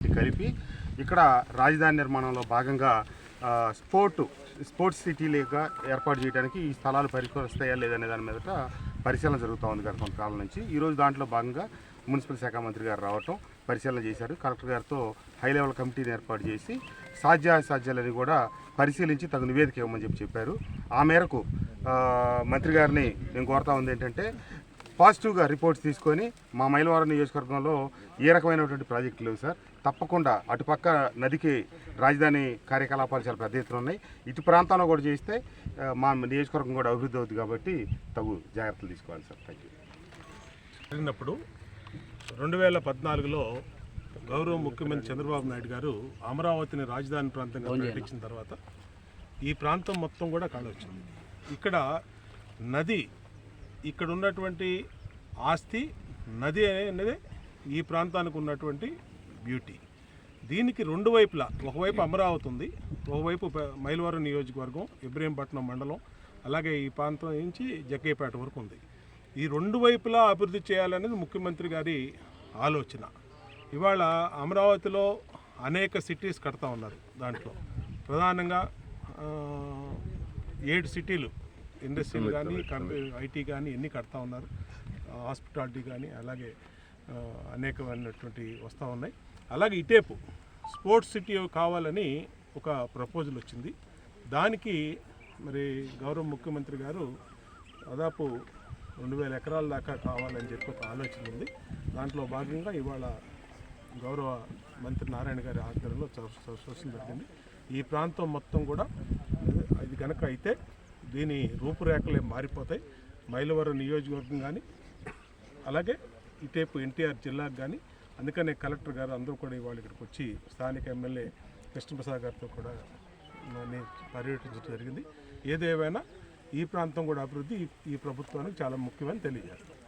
కలిపి ఇక్కడ రాజధాని నిర్మాణంలో భాగంగా స్పోర్ట్స్ సిటీలుగా ఏర్పాటు చేయడానికి ఈ స్థలాలు పరిష్కరిస్తాయా లేదనే దాని మీద పరిశీలన జరుగుతూ ఉంది గత కొంతకాలం నుంచి. ఈరోజు దాంట్లో భాగంగా మున్సిపల్ శాఖ మంత్రి గారు రావటం పరిశీలన చేశారు. కలెక్టర్ గారితో హై లెవెల్ కమిటీని ఏర్పాటు చేసి సాధ్యాసాధ్యాలని కూడా పరిశీలించి తగు నివేదిక ఇవ్వమని చెప్పారు. ఆ మేరకు మంత్రి గారిని నేను కోరుతా ఉంది ఏంటంటే పాజిటివ్గా రిపోర్ట్స్ తీసుకొని మా మైలవరం నియోజకవర్గంలో ఏ రకమైనటువంటి ప్రాజెక్టులు లేవు సార్, తప్పకుండా అటుపక్క నదికి రాజధాని కార్యకలాపాలు చాలా పెద్ద ఎత్తున ఉన్నాయి, ఇటు ప్రాంతంలో కూడా చేస్తే మా నియోజకవర్గం కూడా అభివృద్ధి అవుతుంది కాబట్టి తగు జాగ్రత్తలు తీసుకోవాలి సార్. Thank you. జరిగినప్పుడు 2014లో గౌరవ ముఖ్యమంత్రి చంద్రబాబు నాయుడు గారు అమరావతిని రాజధాని ప్రాంతంగా ప్రకటించిన తర్వాత ఈ ప్రాంతం మొత్తం కూడా కాలొచ్చింది. ఇక్కడ నది, ఇక్కడ ఉన్నటువంటి ఆస్తి నది అనేది ఈ ప్రాంతానికి ఉన్నటువంటి బ్యూటీ. దీనికి రెండు వైపులా, ఒకవైపు అమరావతి ఉంది, ఒకవైపు మైలవరం నియోజకవర్గం ఇబ్రహీంపట్నం మండలం, అలాగే ఈ ప్రాంతం నుంచి జగ్గయ్యపేట వరకు ఉంది. ఈ రెండు వైపులా అభివృద్ధి చేయాలనేది ముఖ్యమంత్రి గారి ఆలోచన. ఇవాళ అమరావతిలో అనేక సిటీస్ కడతా ఉన్నారు. దాంట్లో ప్రధానంగా 7 సిటీలు, ఇండస్ట్రీలు కానీ ఐటీ కానీ ఎన్ని కడతా ఉన్నారు, హాస్పిటాలిటీ కానీ అలాగే అనేకమైనటువంటి వస్తూ ఉన్నాయి. అలాగే ఇటేపు స్పోర్ట్స్ సిటీ కావాలని ఒక ప్రపోజల్ వచ్చింది. దానికి మరి గౌరవ ముఖ్యమంత్రి గారు దాదాపు 2000 ఎకరాల దాకా కావాలని చెప్పి ఒక ఆలోచన ఉంది. దాంట్లో భాగంగా ఇవాళ గౌరవ మంత్రి నారాయణ గారి ఆధ్వర్యంలో చూసిన జరిగింది. ఈ ప్రాంతం మొత్తం కూడా ఇది కనుక అయితే దీని రూపురేఖలే మారిపోతాయి. మైలవరం నియోజకవర్గం కానీ అలాగే ఇటేపు ఎన్టీఆర్ జిల్లాకు కానీ. అందుకనే కలెక్టర్ గారు అందరూ కూడా ఇవాళ ఇక్కడికి వచ్చి స్థానిక ఎమ్మెల్యే కృష్ణప్రసాద్ గారితో కూడా పర్యటించడం జరిగింది. ఏదేమైనా ఈ ప్రాంతం కూడా అభివృద్ధి ఈ ప్రభుత్వానికి చాలా ముఖ్యమని తెలియజేస్తారు.